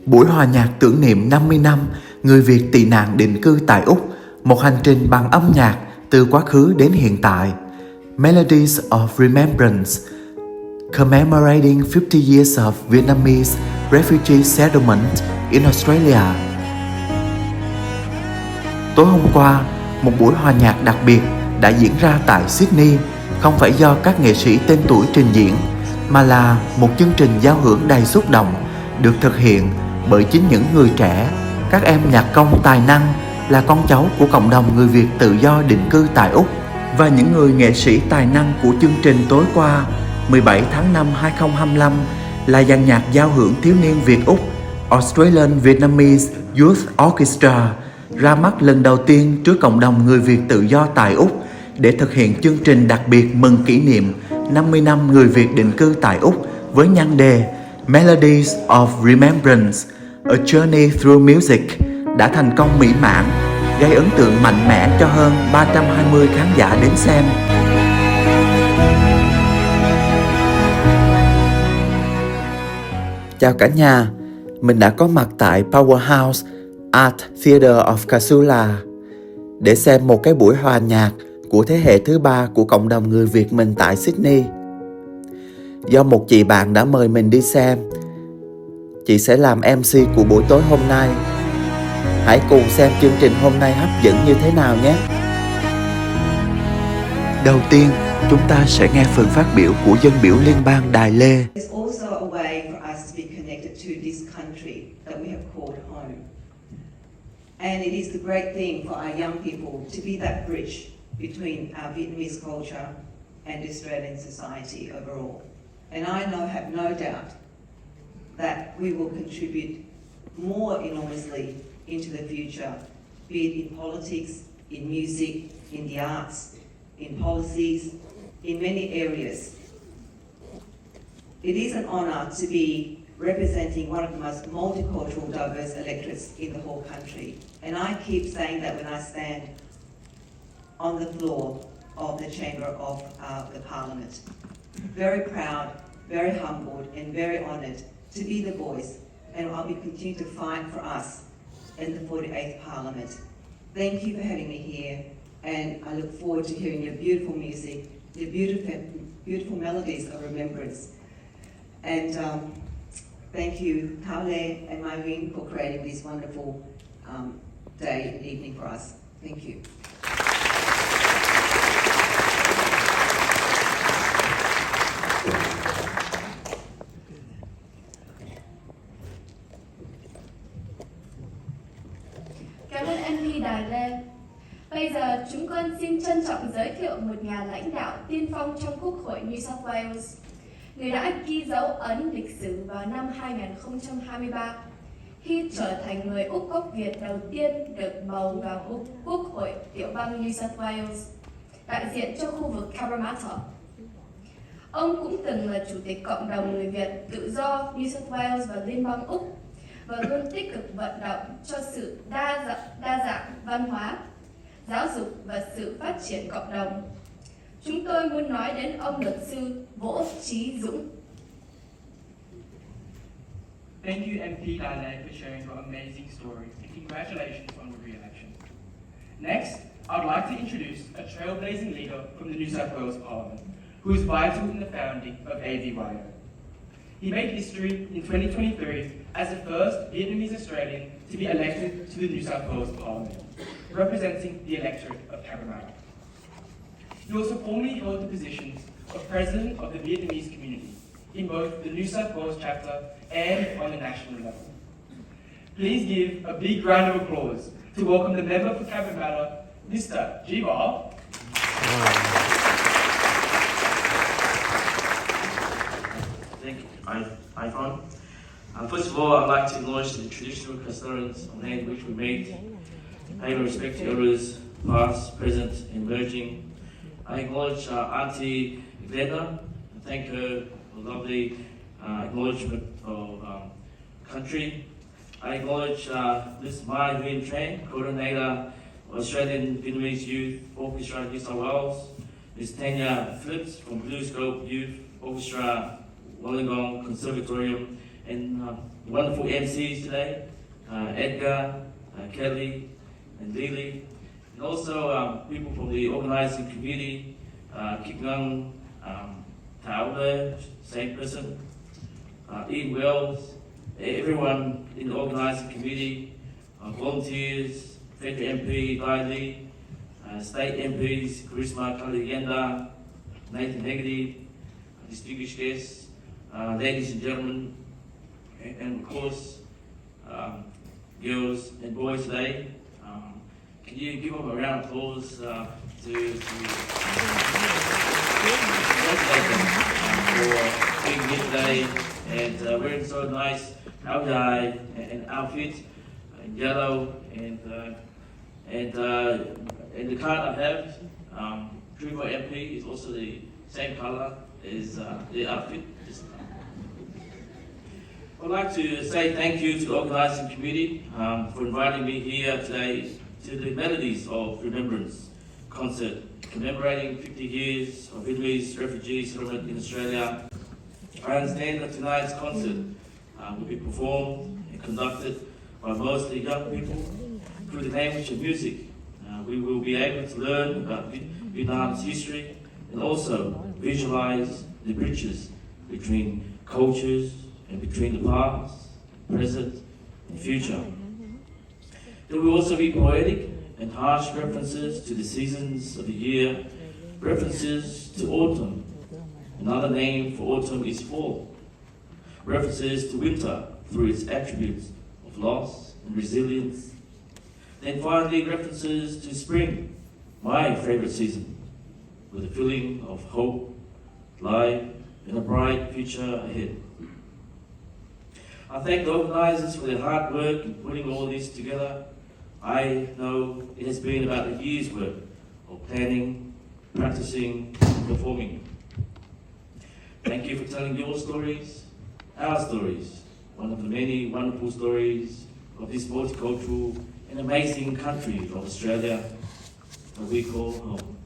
Buổi hòa nhạc tưởng niệm 50 năm người Việt tị nạn định cư tại Úc, một hành trình bằng âm nhạc từ quá khứ đến hiện tại. Melodies of Remembrance, commemorating 50 years of Vietnamese refugee settlement in Australia. Tối hôm qua, một buổi hòa nhạc đặc biệt đã diễn ra tại Sydney, không phải do các nghệ sĩ tên tuổi trình diễn, mà là một chương trình giao hưởng đầy xúc động, được thực hiện bởi chính những người trẻ, các em nhạc công tài năng, là con cháu của cộng đồng người Việt tự do định cư tại Úc. Và những người nghệ sĩ tài năng của chương trình tối qua, 17 tháng 5 2025, là dàn nhạc giao hưởng thiếu niên Việt-Úc Australian Vietnamese Youth Orchestra, ra mắt lần đầu tiên trước cộng đồng người Việt tự do tại Úc để thực hiện chương trình đặc biệt mừng kỷ niệm 50 năm người Việt định cư tại Úc với nhan đề Melodies of Remembrance, A Journey Through Music, đã thành công mỹ mãn, gây ấn tượng mạnh mẽ cho hơn 320 khán giả đến xem. Chào cả nhà, mình đã có mặt tại Powerhouse Art Theatre of Casula để xem một cái buổi hòa nhạc của thế hệ thứ 3 của cộng đồng người Việt mình tại Sydney. Do một chị bạn đã mời mình đi xem, chị sẽ làm MC của buổi tối hôm nay. Hãy cùng xem chương trình hôm nay hấp dẫn như thế nào nhé. Đầu tiên, chúng ta sẽ nghe phần phát biểu của dân biểu liên bang Đài Lê. And it is the great thing for our young people to be that bridge between our Vietnamese culture and Australian society overall. And I have no doubt that we will contribute more enormously into the future, be it in politics, in music, in the arts, in policies, in many areas. It is an honour to be representing one of the most multicultural, diverse electorates in the whole country. And I keep saying that when I stand on the floor of the chamber of the parliament. Very proud, very humbled, and very honoured to be the voice, and I'll be continuing to fight for us in the 48th parliament. Thank you for having me here, and I look forward to hearing your beautiful music, your beautiful melodies of remembrance. And thank you, Hảo Lê and Myrene, for creating this wonderful day and evening for us. Thank you. Cảm ơn MP Đài Lê. Bây giờ chúng con xin trân trọng giới thiệu một nhà lãnh đạo tiên phong trong Quốc hội New South Wales, người đã ghi dấu ấn lịch sử vào năm 2023 khi trở thành người Úc gốc Việt đầu tiên được bầu vào Quốc hội tiểu bang New South Wales, đại diện cho khu vực Cabramatta. Ông cũng từng là chủ tịch cộng đồng người Việt tự do New South Wales và Liên bang Úc, và luôn tích cực vận động cho sự đa dạng văn hóa, giáo dục và sự phát triển cộng đồng. Chúng tôi muốn nói đến ông luật sư Võ Trí Dũng. Thank you, MP Dale, for sharing your amazing story, and congratulations on your re-election. Next, I would like to introduce a trailblazing leader from the New South Wales Parliament, who was vital in the founding of AVYO. He made history in 2023 as the first Vietnamese Australian to be elected to the New South Wales Parliament, representing the electorate of Cabramatta. He also formerly held the positions of President of the Vietnamese community in both the New South Wales chapter and on the national level. Please give a big round of applause to welcome the member for Cabramatta, Mr. Jiva. Thank you. Hi, Ron. First of all, I'd like to acknowledge the traditional custodians of land which we meet. Pay my respect to elders, past, present, and emerging. I acknowledge Auntie Glenda and thank her for the lovely acknowledgement of country. I acknowledge Ms. Mai Nguyen Tran, Coordinator of Australian Vietnamese Youth Orchestra New South Wales, Ms. Tanya Phillips from Blue Scope Youth Orchestra Wollongong Conservatorium, and wonderful MCs today, Edgar, Kelly, and Lily, and also people from the organising committee, Kip Ngang, Thảo, same person, Ian Wells, everyone in the organising committee, volunteers, Federal MP, Lai Lee, State MPs, Charisma Kaligenda, Nathan Haggerty, distinguished guests, ladies and gentlemen, and of course, girls and boys today. Can you give them a round of applause to congratulate them for being here today and wearing so nice Hảo i and outfit in yellow and the card I have, Dreamer MP is also the same color as the outfit. I'd like to say thank you to the organising committee for inviting me here today to the Melodies of Remembrance concert commemorating 50 years of Vietnamese refugee settlement in Australia. I understand that tonight's concert will be performed and conducted by mostly young people. Through the language of music, we will be able to learn about Vietnam's history and also visualize the bridges between cultures and between the past, present, and future. There will also be poetic and harsh references to the seasons of the year, references to autumn. Another name for autumn is fall. References to winter through its attributes of loss and resilience. Then finally, references to spring, my favorite season, with a feeling of hope, life, and a bright future ahead. I thank the organisers for their hard work in putting all this together. I know it has been about a year's work of planning, practicing, and performing. Thank you for telling your stories, our stories, one of the many wonderful stories of this multicultural and amazing country of Australia that we call home.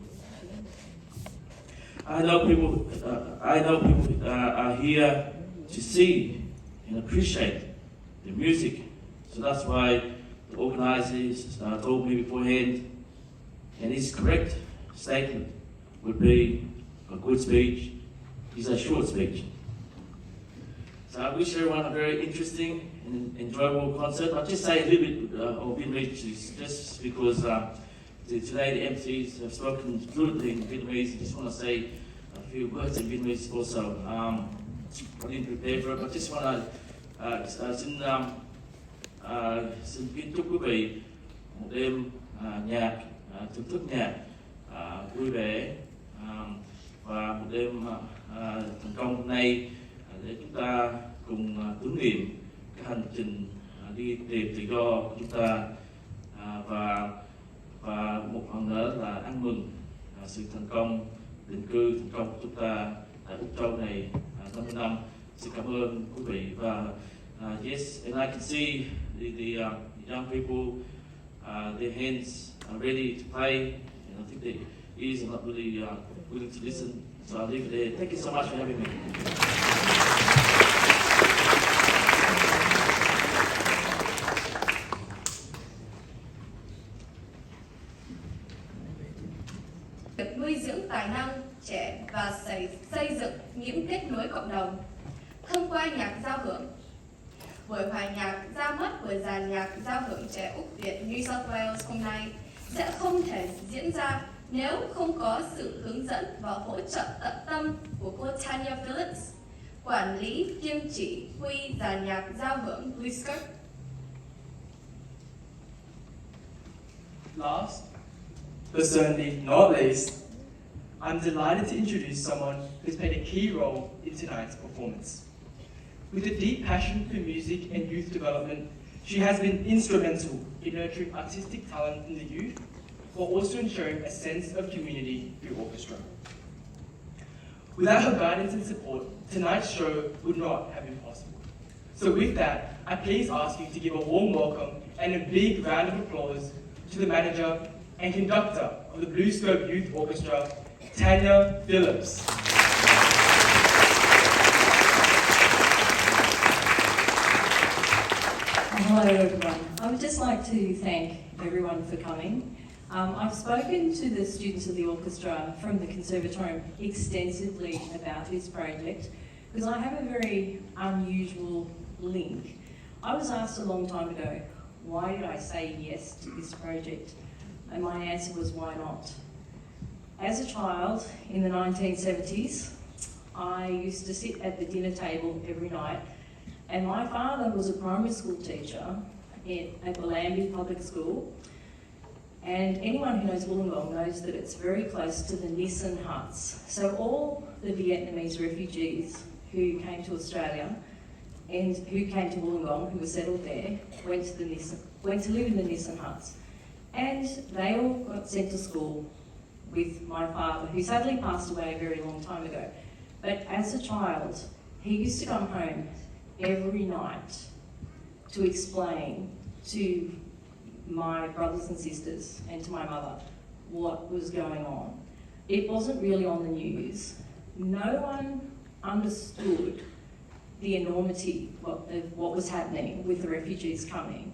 I know people are here to see and appreciate the music, so that's why the organisers told me beforehand, and his correct statement would be a good speech is a short speech. So I wish everyone a very interesting and enjoyable concert. I'll just say a little bit of Vietnamese, just because today the MCs have spoken fluently in Vietnamese. I just want to say a few words in Vietnamese also. I didn't prepare for it, but I just want to xin kính chúc quý vị một đêm nhạc, thưởng thức nhạc vui vẻ và một đêm thành công hôm nay để chúng ta cùng tưởng niệm cái hành trình đi tìm tự do của chúng ta và một phần nữa là ăn mừng sự thành công định cư thành công của chúng ta tại Úc Châu này 50 năm. Xin cảm ơn quý vị và yes, and I can see the young people, their hands are ready to play, and I think their ears are not really willing to listen. So I'll leave it there. Thank you so much for having me. Việc nuôi dưỡng tài năng trẻ và xây dựng những kết nối cộng đồng thông qua nhạc giao hưởng. Buổi hòa nhạc ra mắt của dàn nhạc giao hưởng trẻ Úc Việt New South Wales hôm nay sẽ không thể diễn ra nếu không có sự hướng dẫn và hỗ trợ tận tâm của cô Tanya Phillips, quản lý kiêm chỉ huy dàn nhạc giao hưởng Blue Skirt. Last, but certainly not least, I'm delighted to introduce someone who's played a key role in tonight's performance. With a deep passion for music and youth development, she has been instrumental in nurturing artistic talent in the youth, while also ensuring a sense of community through orchestra. Without her guidance and support, tonight's show would not have been possible. So with that, I please ask you to give a warm welcome and a big round of applause to the manager and conductor of the Blue Skirt Youth Orchestra, Tanya Phillips. Hello everyone. I would just like to thank everyone for coming. I've spoken to the students of the orchestra from the Conservatorium extensively about this project because I have a very unusual link. I was asked a long time ago, why did I say yes to this project? And my answer was, why not? As a child in the 1970s, I used to sit at the dinner table every night, and my father was a primary school teacher at Bellambi Public School. And anyone who knows Wollongong knows that it's very close to the Nissen huts. So all the Vietnamese refugees who came to Australia and who came to Wollongong, who were settled there, went to live in the Nissen huts. And they all got sent to school with my father, who sadly passed away a very long time ago. But as a child, he used to come home every night to explain to my brothers and sisters and to my mother what was going on. It wasn't really on the news. No one understood the enormity of what was happening with the refugees coming.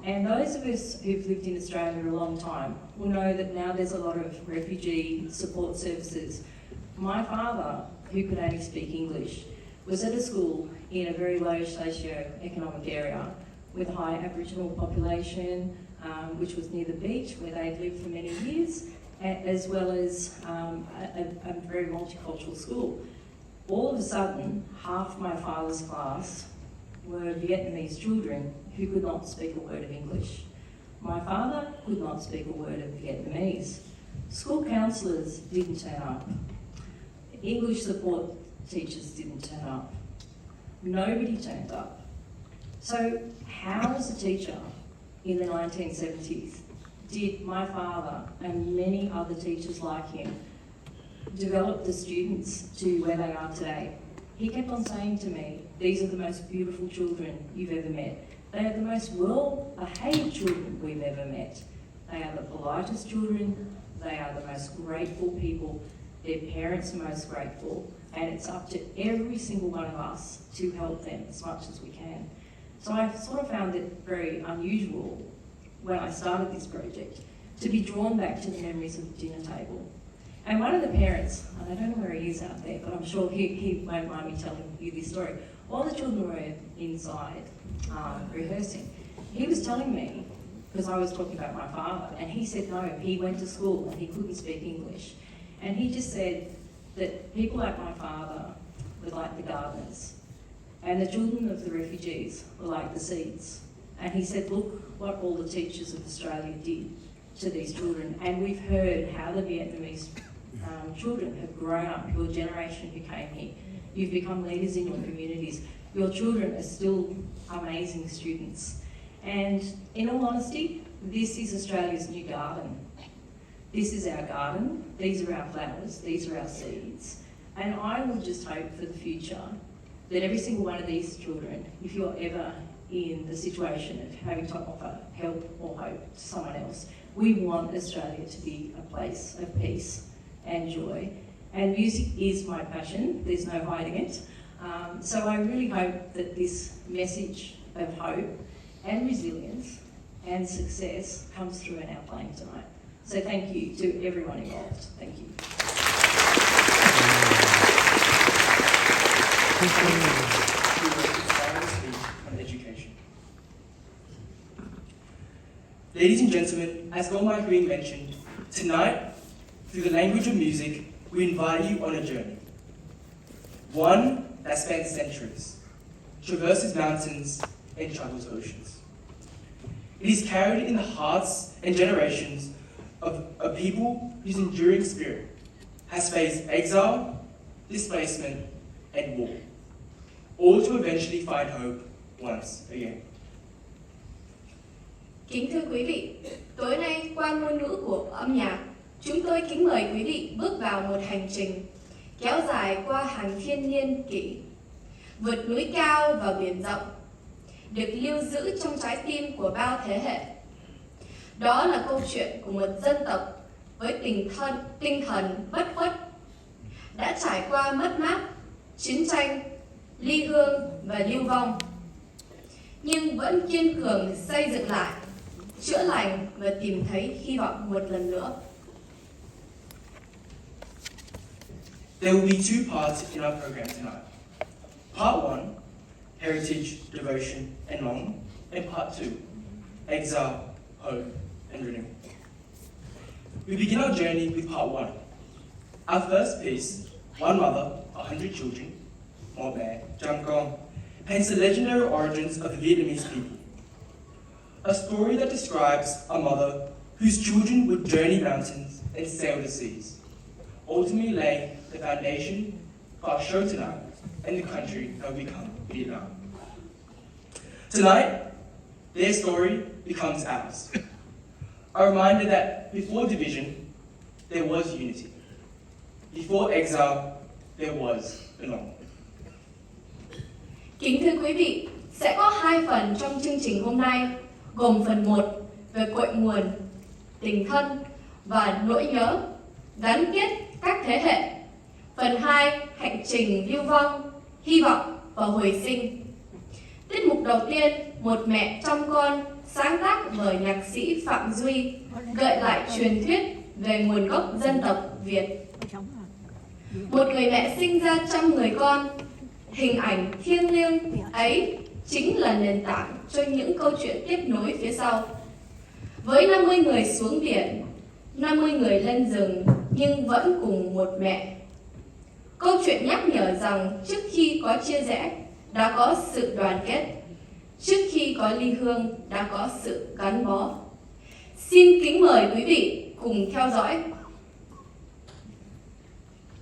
And those of us who've lived in Australia a long time will know that now there's a lot of refugee support services. My father, who could only speak English, was at a school in a very low socio-economic area with a high Aboriginal population, which was near the beach where they'd lived for many years, as well as a very multicultural school. All of a sudden, half my father's class were Vietnamese children who could not speak a word of English. My father could not speak a word of Vietnamese. School counsellors didn't turn up. English support teachers didn't turn up. Nobody turned up. So how, as a teacher in the 1970s, did my father and many other teachers like him develop the students to where they are today? He kept on saying to me, these are the most beautiful children you've ever met. They are the most well-behaved children we've ever met. They are the politest children. They are the most grateful people. Their parents are most grateful. And it's up to every single one of us to help them as much as we can. So I sort of found it very unusual when I started this project to be drawn back to the memories of the dinner table. And one of the parents, and I don't know where he is out there, but I'm sure he won't mind me telling you this story. While the children were inside rehearsing, he was telling me, because I was talking about my father, and he said no, he went to school and he couldn't speak English. And he just said that people like my father were like the gardeners, and the children of the refugees were like the seeds. And he said, look what all the teachers of Australia did to these children. And we've heard how the Vietnamese children have grown up, your generation who came here. You've become leaders in your communities. Your children are still amazing students. And in all honesty, this is Australia's new garden. This is our garden, these are our flowers, these are our seeds. And I would just hope for the future that every single one of these children, if you're ever in the situation of having to offer help or hope to someone else, we want Australia to be a place of peace and joy. And music is my passion, there's no hiding it. So I really hope that this message of hope and resilience and success comes through in our playing tonight. So thank you to everyone involved. Thank you. On education. Ladies and gentlemen, as Golmai Green mentioned, tonight, through the language of music, we invite you on a journey. One that spans centuries, traverses mountains, and travels oceans. It is carried in the hearts and generations of a people whose enduring spirit has faced exile, displacement, and war, all to eventually find hope once again. Kính thưa quý vị, tối nay qua ngôn ngữ của âm nhạc, chúng tôi kính mời quý vị bước vào một hành trình kéo dài qua hàng thiên niên kỷ, vượt núi cao và biển rộng, được lưu giữ trong trái tim của bao thế hệ. Đó là câu chuyện của một dân tộc với tinh thần bất khuất, đã trải qua mất mát, chiến tranh, ly hương và lưu vong. nhưng vẫn kiên cường xây dựng lại, chữa lành và tìm thấy hy vọng một lần nữa. There will be two parts in our program tonight. Part 1, Heritage, Devotion and Long, and Part 2, Exile, Hope and Renewal. We begin our journey with Part 1. Our first piece, One Mother, 100 Children, Mo Bé, Trăm Con, paints the legendary origins of the Vietnamese people. A story that describes a mother whose children would journey mountains and sail the seas, ultimately laying the foundation for our show tonight and the country that will become Vietnam. Tonight, their story becomes ours. A reminder that before division, there was unity. Before exile, there was belonging. Kính thưa quý vị, sẽ có 2 phần trong chương trình hôm nay, gồm phần 1 về cội nguồn, tình thân và nỗi nhớ, gắn kết các thế hệ. Phần 2, hành trình lưu vong, hy vọng và hồi sinh. Tiết mục đầu tiên, Một mẹ trăm con, sáng tác bởi nhạc sĩ Phạm Duy, gợi lại truyền thuyết về nguồn gốc dân tộc Việt. Một người mẹ sinh ra trăm người con, hình ảnh thiêng liêng ấy chính là nền tảng cho những câu chuyện tiếp nối phía sau. Với 50 người xuống biển, 50 người lên rừng nhưng vẫn cùng một mẹ. Câu chuyện nhắc nhở rằng trước khi có chia rẽ, đã có sự đoàn kết. Trước khi có ly hương, đã có sự gắn bó. Xin kính mời quý vị cùng theo dõi.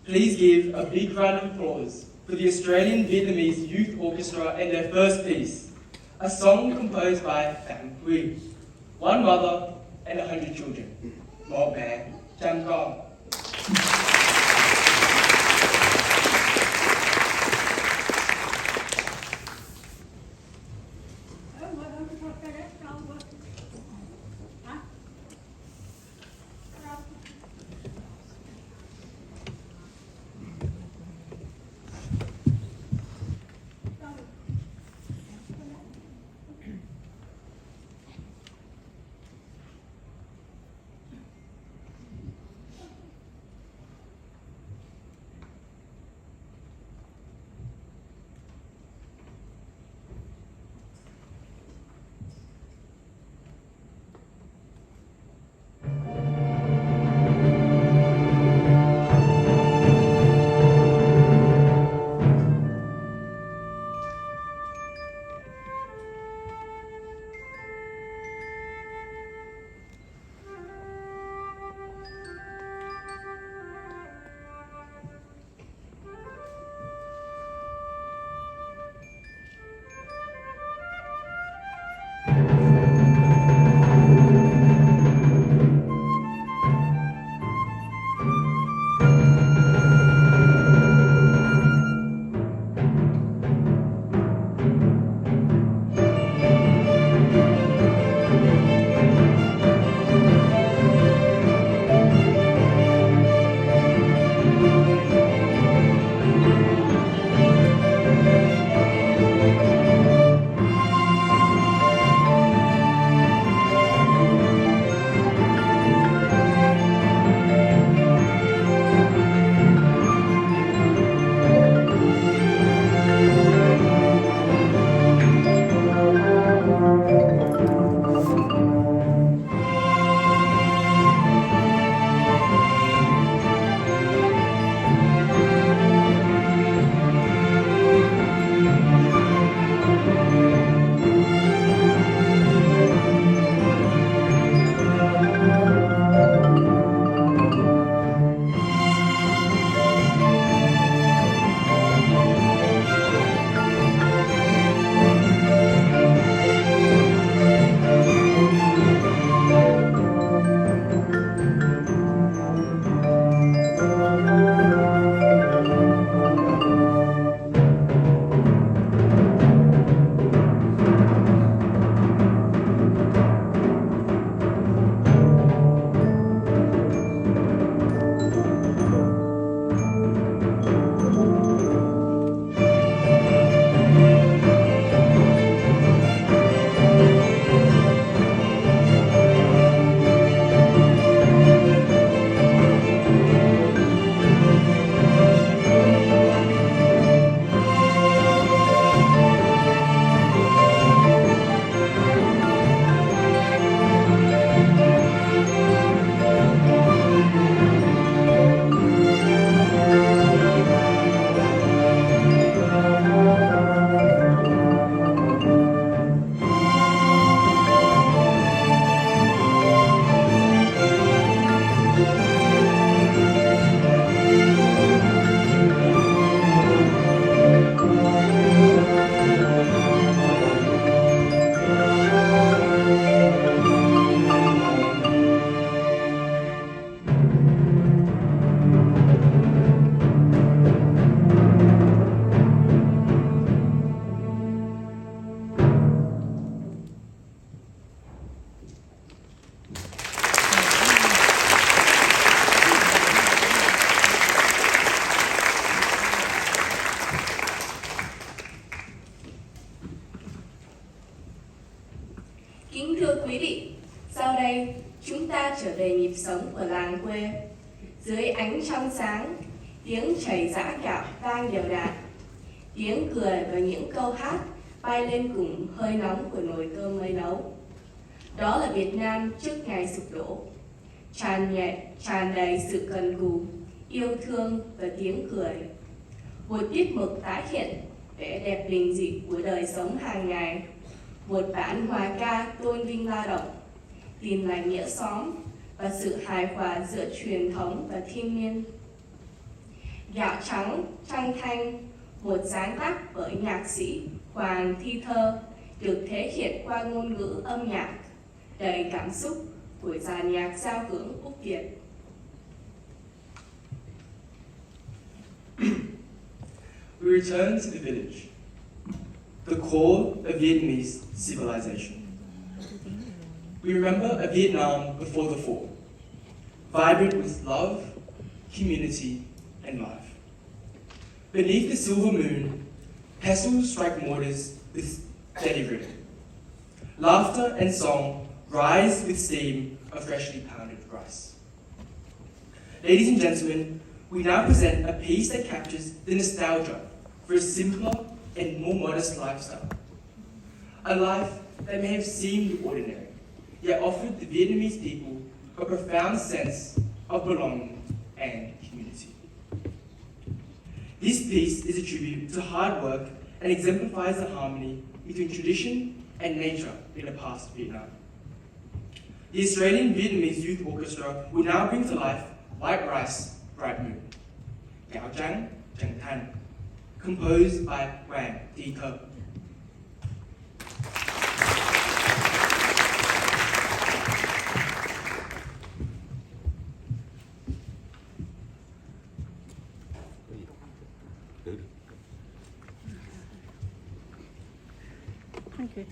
Please give a big round of applause for the Australian Vietnamese Youth Orchestra and their first piece, a song composed by Phạm Duy, One Mother and 100 Children, Mo Bé, Trăm Con. Kính thưa quý vị, sau đây chúng ta trở về nhịp sống của làng quê. Dưới ánh trong sáng, tiếng chảy giã gạo vang đều đặn, tiếng cười và những câu hát bay lên cùng hơi nóng của nồi cơm mới nấu. Đó là Việt Nam trước ngày sụp đổ, tràn đầy sự cần cù, yêu thương và tiếng cười. Một tiết mục tái hiện vẻ đẹp bình dị của đời sống hàng ngày, một bản hòa ca tôn vinh lao động, tin lành nghĩa xóm và sự hài hòa giữa truyền thống và thiên nhiên. Gạo trắng, trăng thanh, một sáng tác bởi nhạc sĩ Hoàng Thi Thơ, được thể hiện qua ngôn ngữ âm nhạc đầy cảm xúc của dàn nhạc giao hưởng Úc Việt. We return to the village, the core of Vietnamese civilization. We remember a Vietnam before the fall, vibrant with love, community, and life. Beneath the silver moon, pestles strike mortars with steady rhythm. Laughter and song rise with steam of freshly pounded rice. Ladies and gentlemen, we now present a piece that captures the nostalgia for a simpler and more modest lifestyle. A life that may have seemed ordinary, yet offered the Vietnamese people a profound sense of belonging and community. This piece is a tribute to hard work and exemplifies the harmony between tradition and nature in a past Vietnam. The Australian Vietnamese Youth Orchestra will now bring to life White Rice, Bright Moon, Gạo Trắng, Trăng Thanh, composed by Hoàng Thi Thơ. Okay.